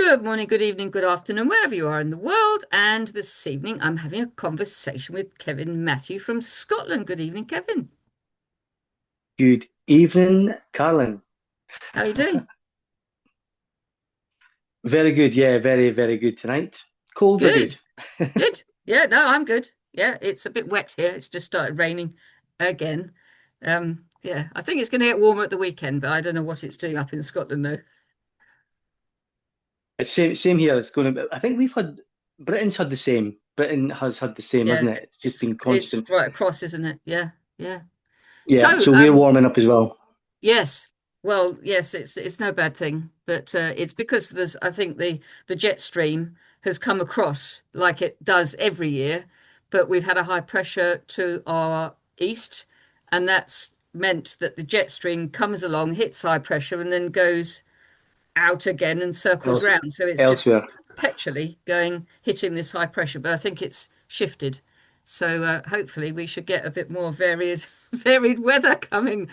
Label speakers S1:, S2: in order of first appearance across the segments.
S1: Good morning, good evening, good afternoon, wherever you are in the world. And this evening, I'm having a conversation with Kevin Matthew from Scotland. Good evening, Kevin.
S2: Good evening, Carlin.
S1: How are you doing?
S2: Very good, yeah, very, very good tonight. Cold but
S1: Good,
S2: good.
S1: good. Yeah, no, I'm good. Yeah, it's a bit wet here. It's just started raining again. Yeah, I think it's going to get warmer at the weekend, but I don't know what it's doing up in Scotland though.
S2: It's same here. It's going to. I think we've had Britain's had the same. Britain has had the same,
S1: Yeah,
S2: hasn't it? It's just been
S1: it's
S2: constant.
S1: right across, isn't it? Yeah, yeah.
S2: Yeah,
S1: So,
S2: so we're warming up as well.
S1: yes. Well, yes, it's no bad thing, but it's because there's I think the jet stream has come across like it does every year, but we've had a high pressure to our east, and that's meant that the jet stream comes along, hits high pressure, and then goes out again and circles
S2: Else,
S1: round. So it's just
S2: elsewhere.
S1: perpetually going hitting this high pressure, but I think it's shifted. So hopefully we should get a bit more varied varied weather coming.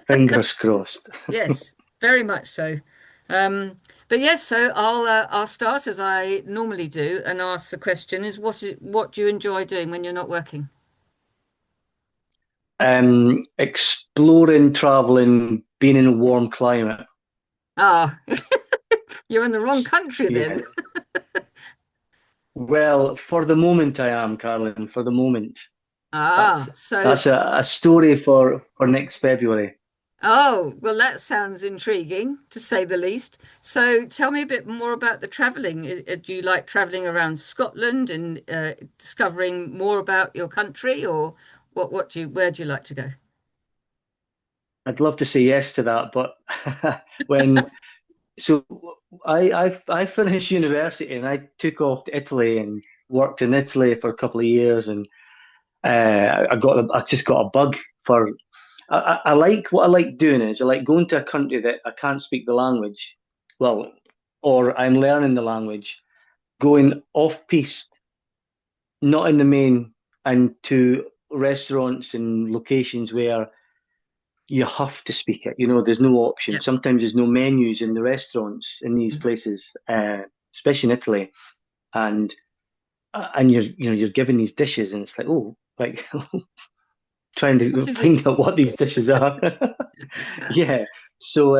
S2: Fingers crossed.
S1: Yes, very much so. Um, but yes, so I'll start as I normally do and ask the question is what do you enjoy doing when you're not working?
S2: Exploring, traveling, being in a warm climate.
S1: Ah, you're in the wrong country
S2: Yeah.
S1: then.
S2: Well, for the moment, I am, Carlin. For the moment, that's
S1: Ah, so
S2: that's a story for next February.
S1: oh, well that sounds intriguing to say the least. So tell me a bit more about the traveling. Do you like traveling around Scotland and discovering more about your country or what do you where do you like to go?
S2: I'd love to say yes to that, but when so I finished university and I took off to Italy and worked in Italy for a couple of years, and I just got a bug for I like what I like doing is I like going to a country that I can't speak the language, well, or I'm learning the language, going off piste, not in the main, and to restaurants and locations where you have to speak it. There's no option.
S1: Yeah.
S2: Sometimes there's no menus in the restaurants in these
S1: Mhm.
S2: places, especially in Italy, and and you're given these dishes, and it's like, oh, like trying
S1: What
S2: to
S1: is
S2: find
S1: it?
S2: out what these dishes are. Yeah. So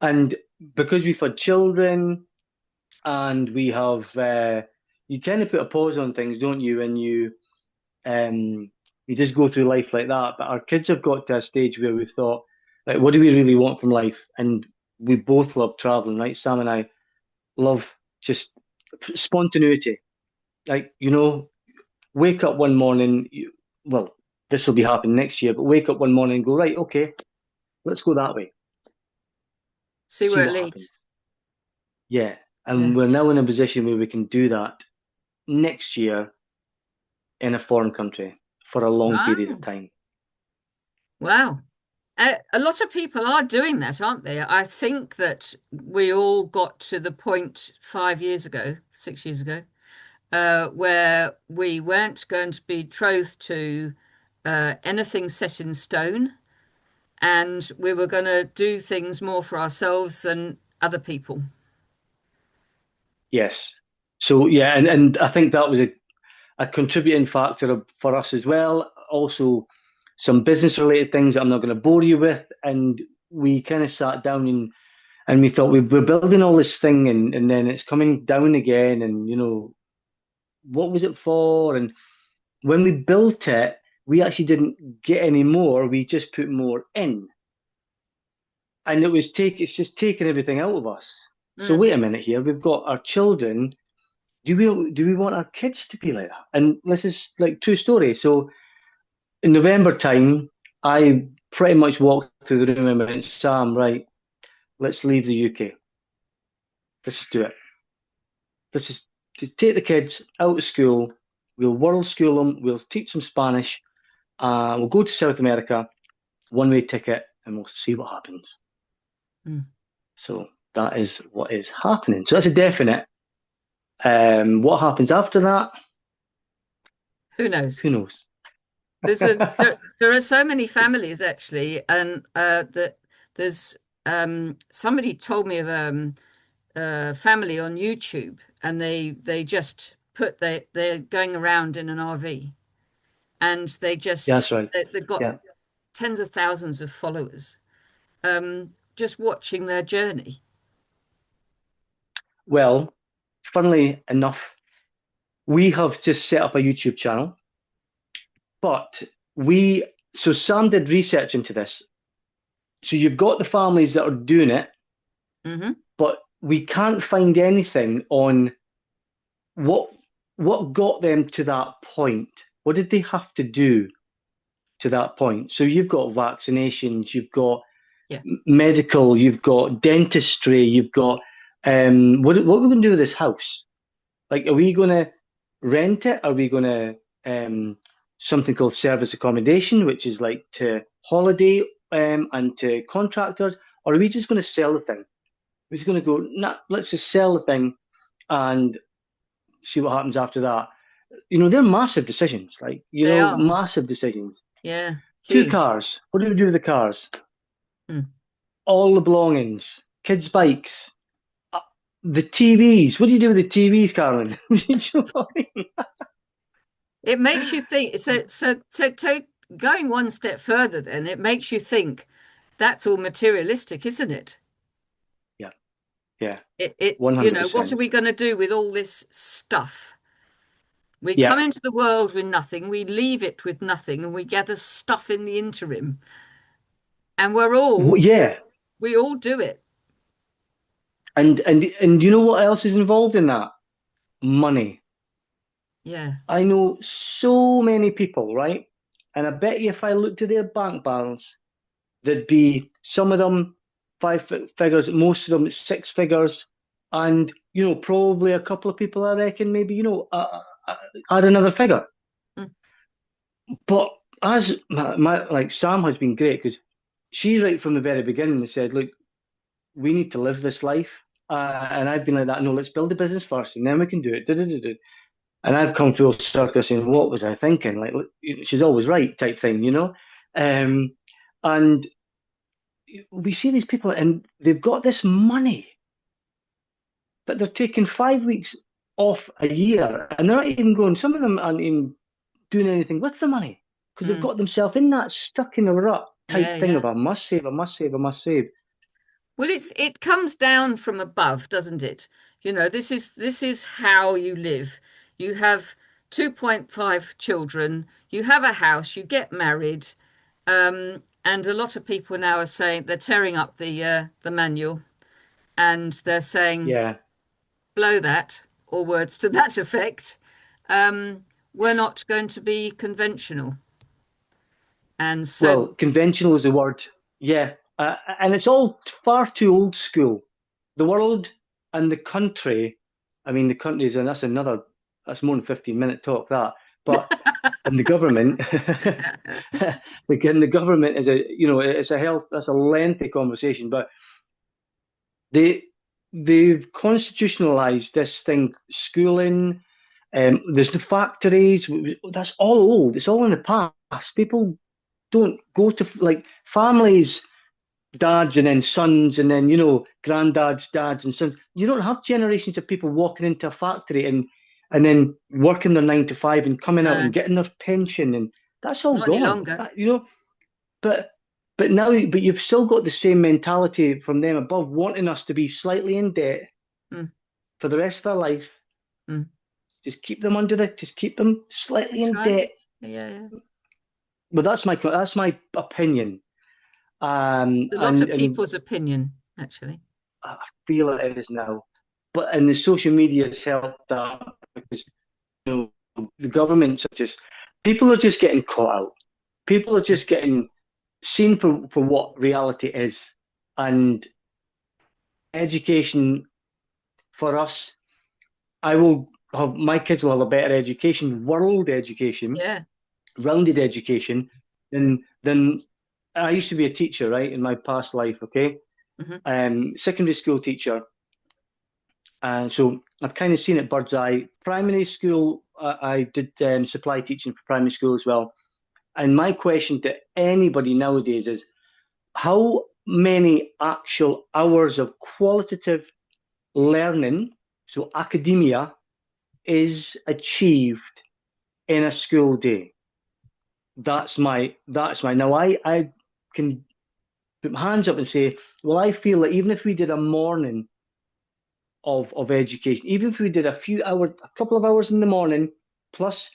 S2: and because we've had children and we have you kind of put a pause on things, don't you? And you just go through life like that. But our kids have got to a stage where we've thought, like, what do we really want from life? And we both love traveling, right? Sam and I love just spontaneity. Like, wake up one morning, well, this will be happening next year, but wake up one morning and go, right, okay, let's go that way,
S1: See
S2: see
S1: where it
S2: what happens.
S1: leads.
S2: Yeah. And
S1: Yeah.
S2: we're now in a position where we can do that next year in a foreign country for a long period of
S1: Wow.
S2: time.
S1: Wow. A lot of people are doing that, aren't they? I think that we all got to the point 5 years ago, 6 years ago, where we weren't going to be betrothed to anything set in stone, and we were going to do things more for ourselves than other people.
S2: Yes. So yeah, and I think that was a contributing factor for us as well. Also, some business related things that I'm not going to bore you with. And we kind of sat down and we thought we're building all this thing and then it's coming down again. And, what was it for? And when we built it, we actually didn't get any more. We just put more in. And it's just taking everything out of us. So
S1: Mm.
S2: wait a minute here. We've got our children. Do we want our kids to be like that? And this is like true story. So in November time, I pretty much walked through the room and went, Sam, right, let's leave the UK. Let's just do it. Let's just take the kids out of school. We'll world school them. We'll teach them Spanish. We'll go to South America, one way ticket, and we'll see what happens.
S1: Mm.
S2: So that is what is happening. So that's a definite. What happens after that?
S1: Who knows?
S2: Who knows?
S1: There are so many families actually, and that there's somebody told me of family on YouTube, and they just put they're going around in an RV, and
S2: Yeah, that's right.
S1: they've got
S2: Yeah.
S1: tens of thousands of followers, just watching their journey.
S2: Well, funnily enough, we have just set up a YouTube channel, but we, so Sam did research into this. So you've got the families that are doing it,
S1: Hmm.
S2: but we can't find anything on what what got them to that point. What did they have to do to that point? So you've got vaccinations, you've got
S1: Yeah.
S2: medical, you've got dentistry, you've got what are we going to do with this house? Like, are we going to rent it? Are we going to something called service accommodation, which is like to holiday and to contractors, or are we just going to sell the thing? We're just going to go, nah, let's just sell the thing and see what happens after that. They're massive decisions, like,
S1: They are.
S2: massive decisions.
S1: Yeah,
S2: Two
S1: huge.
S2: cars. What do we do with the cars?
S1: Mm.
S2: All the belongings, kids' bikes, uh, the TVs. What do you do with the TVs, Carolyn? You know what I mean?
S1: It makes you think. So going one step further, then it makes you think that's all materialistic, isn't it?
S2: Yeah, yeah,
S1: What are
S2: 100%.
S1: we going to do with all this stuff? We
S2: Yeah,
S1: come into the world with nothing, we leave it with nothing, and we gather stuff in the interim. And
S2: yeah.
S1: we all do it.
S2: And you know what else is involved in that? Money.
S1: Yeah.
S2: I know so many people, right? And I bet you if I looked at their bank balance, there'd be some of them figures, most of them six figures, and probably a couple of people I reckon maybe add another figure.
S1: Mm.
S2: But as like Sam has been great because she right from the very beginning said, look, we need to live this life, and I've been like that. No, let's build a business first, and then we can do it. And I've come full circle saying, what was I thinking? Like, look, she's always right, type thing. And we see these people and they've got this money, but they're taking 5 weeks off a year and they're not even going, some of them aren't even doing anything with the money because they've
S1: Mm.
S2: got themselves in that stuck in a rut
S1: Yeah,
S2: type thing
S1: yeah.
S2: of I must save, I must save, I must save.
S1: Well, it comes down from above, doesn't it? This is how you live. You have 2.5 children, you have a house, you get married, and a lot of people now are saying they're tearing up the manual and they're saying,
S2: Yeah.
S1: blow that, or words to that effect. We're not going to be conventional. And so,
S2: Well, conventional is the word. Yeah. And it's all far too old school. The world and the country, I mean, the countries, and that's more than 15-minute talk, that. But and the government, again, the government is that's a lengthy conversation, but they, they've constitutionalized this thing, schooling, there's the factories, that's all old, it's all in the past. People don't go to like families, dads and then sons and then granddads, dads and sons. You don't have generations of people walking into a factory and then working their 9 to 5 and coming out
S1: no,
S2: and getting their pension, and that's all
S1: not any
S2: gone.
S1: longer.
S2: But but you've still got the same mentality from them above, wanting us to be slightly in debt
S1: Mm,
S2: for the rest of their life.
S1: mm.
S2: Just keep them slightly
S1: That's
S2: in
S1: right.
S2: debt.
S1: Yeah, yeah.
S2: But that's my opinion.
S1: It's a lot of
S2: And
S1: people's opinion, actually.
S2: I feel it is now. But and the social media has helped that because the governments are just people are just getting caught out. People are
S1: Yeah.
S2: just getting seen for what reality is. And education for us, I will have my kids will have a better education, world education,
S1: Yeah.
S2: rounded education than I used to be a teacher, right, in my past life, okay?
S1: Hmm.
S2: Secondary school teacher. And so I've kind of seen it bird's eye. Primary school, I did supply teaching for primary school as well. And my question to anybody nowadays is how many actual hours of qualitative learning, so academia, is achieved in a school day. That's my now I can put my hands up and say, well, I feel that even if we did a morning of education, even if we did a few hours, a couple of hours in the morning, plus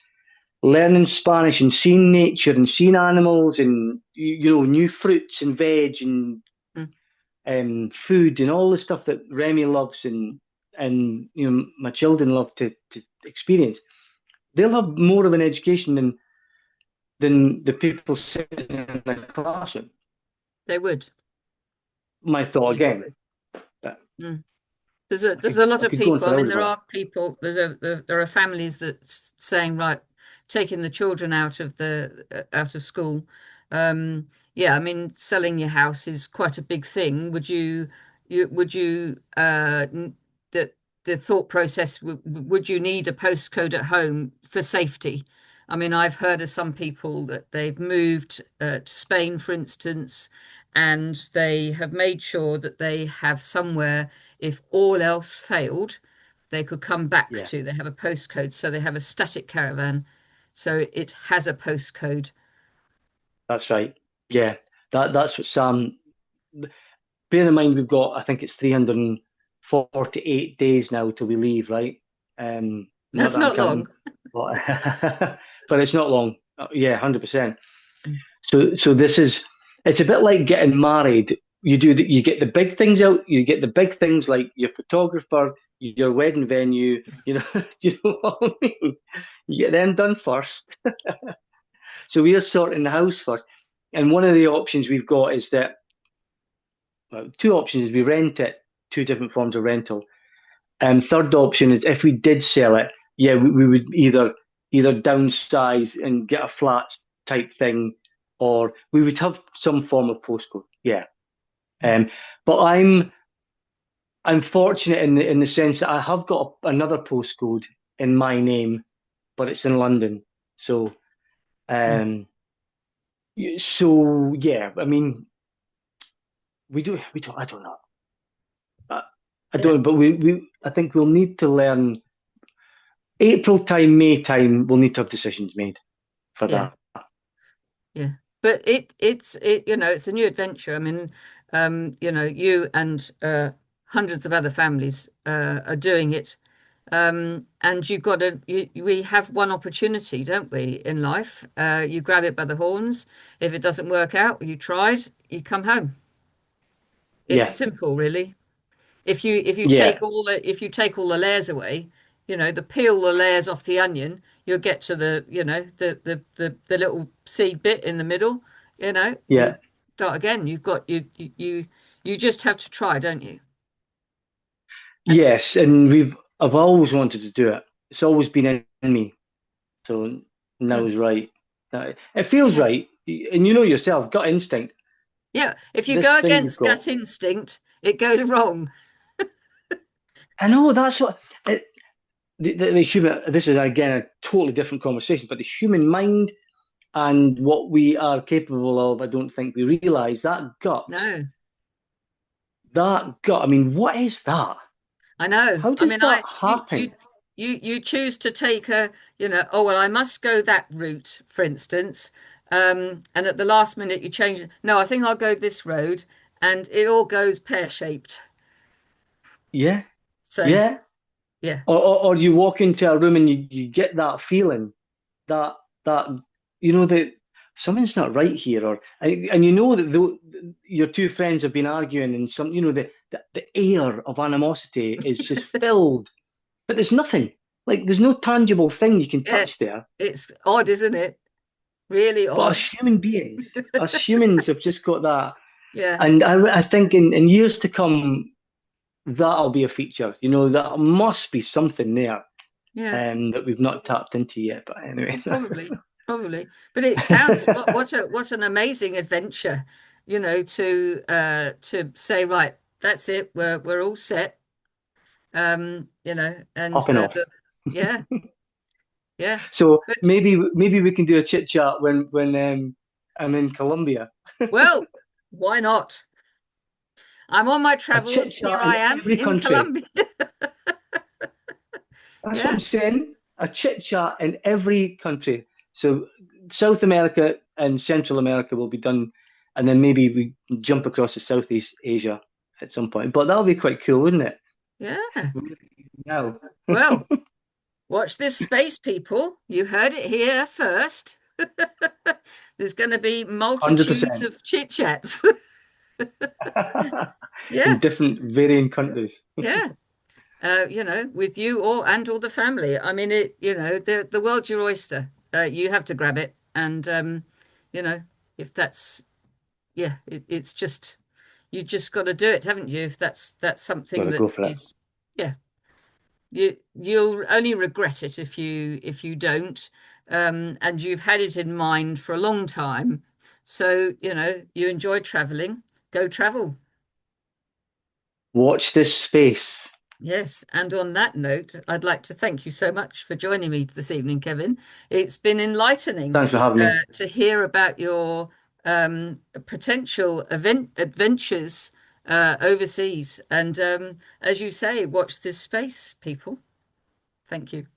S2: learning Spanish and seeing nature and seeing animals and new fruits and veg and
S1: Mm.
S2: food and all the stuff that Remy loves and my children love to experience, they'll have more of an education than the people sitting in the classroom.
S1: They would.
S2: My thought
S1: Yeah.
S2: again, but
S1: Mm. There's a lot
S2: I
S1: of
S2: could go on
S1: people. I
S2: for
S1: mean,
S2: hours
S1: there
S2: about
S1: are people. There are families that saying, right, taking the children out of school. Yeah, I mean, selling your house is quite a big thing. Would you the thought process, would you need a postcode at home for safety? I mean, I've heard of some people that they've moved to Spain, for instance, and they have made sure that they have somewhere, if all else failed, they could come back
S2: yeah,
S1: to. They have a postcode, so they have a static caravan, so it has a postcode.
S2: that's right. Yeah, that's what Sam. Bear in mind, we've got, I think it's 348 days now till we leave, right? Not
S1: That's
S2: that I'm
S1: not
S2: counting,
S1: long.
S2: but but it's not long. Yeah, 100%. So it's a bit like getting married. You get the big things out. You get the big things like your photographer, your wedding venue. You know what I mean. You get them done first. So we are sorting the house first. And one of the options we've got is that, well, two options is we rent it, two different forms of rental. And third option is if we did sell it, yeah, we would either downsize and get a flat type thing, or we would have some form of postcode. Yeah. Um, but I'm fortunate in the sense that I have got another postcode in my name, but it's in London. So
S1: Mm.
S2: um, so yeah, I mean, we don't I don't know. I, I
S1: Yeah,
S2: don't, but I think we'll need to learn April time, May time. We'll need to have decisions made for
S1: yeah,
S2: that.
S1: yeah. But it's a new adventure. I mean, you and hundreds of other families are doing it. And we have one opportunity, don't we, in life? You grab it by the horns. If it doesn't work out, you tried, you come home. It's
S2: Yeah,
S1: simple, really. If you
S2: yeah,
S1: take all the layers away, the peel the layers off the onion, you'll get to the little seed bit in the middle. You
S2: yeah.
S1: start again. You just have to try, don't you? And
S2: Yes, and I've always wanted to do it. It's always been in me. So
S1: mm,
S2: now's right. It feels
S1: yeah,
S2: right, and you know yourself, gut instinct.
S1: yeah. If you
S2: This
S1: go
S2: thing we've
S1: against
S2: got.
S1: gut instinct, it goes wrong.
S2: I know that's what the human. This is again a totally different conversation, but the human mind and what we are capable of, I don't think we realize that gut.
S1: No,
S2: That gut. I mean, what is that?
S1: I know.
S2: How
S1: I
S2: does
S1: mean,
S2: that
S1: you,
S2: happen?
S1: you choose to take oh, well, I must go that route, for instance. And at the last minute you change it. No, I think I'll go this road, and it all goes pear-shaped.
S2: Yeah,
S1: So,
S2: yeah.
S1: yeah,
S2: Or you walk into a room and you get that feeling that that that something's not right here, and you know that your two friends have been arguing, and the air of animosity is just filled, but there's nothing, like there's no tangible thing you can
S1: yeah,
S2: touch there.
S1: it's odd, isn't it? Really
S2: But
S1: odd.
S2: us humans have just got that,
S1: Yeah,
S2: and I think in years to come that'll be a feature. That must be something there,
S1: yeah.
S2: that we've not tapped into yet. But anyway.
S1: Probably, probably. But it sounds what an amazing adventure, to say, right, that's it, we're all set. And
S2: Off and off.
S1: yeah, yeah.
S2: So
S1: But
S2: maybe we can do a chit chat when I'm in Colombia.
S1: well, why not? I'm on my
S2: A chit
S1: travels. Here
S2: chat
S1: I
S2: in
S1: am
S2: every
S1: in
S2: country.
S1: Colombia.
S2: That's what I'm
S1: Yeah,
S2: saying. A chit chat in every country. So South America and Central America will be done, and then maybe we jump across to Southeast Asia at some point. But that'll be quite cool, wouldn't it?
S1: yeah.
S2: Now,
S1: Well, watch this space, people. You heard it here first. There's going to be multitudes
S2: 100%
S1: of chit chats.
S2: in
S1: Yeah,
S2: different varying countries.
S1: yeah. With you or and all the family. I mean, the world's your oyster. You have to grab it, and you know, if that's yeah, it's just you just got to do it, haven't you? If that's something
S2: Gotta
S1: that
S2: go for it.
S1: is, yeah, you'll only regret it if you don't, and you've had it in mind for a long time. So, you enjoy traveling, go travel.
S2: Watch this space.
S1: Yes, and on that note, I'd like to thank you so much for joining me this evening, Kevin. It's been enlightening
S2: Thanks for having me.
S1: to hear about your potential adventures overseas. And as you say, watch this space, people. Thank you.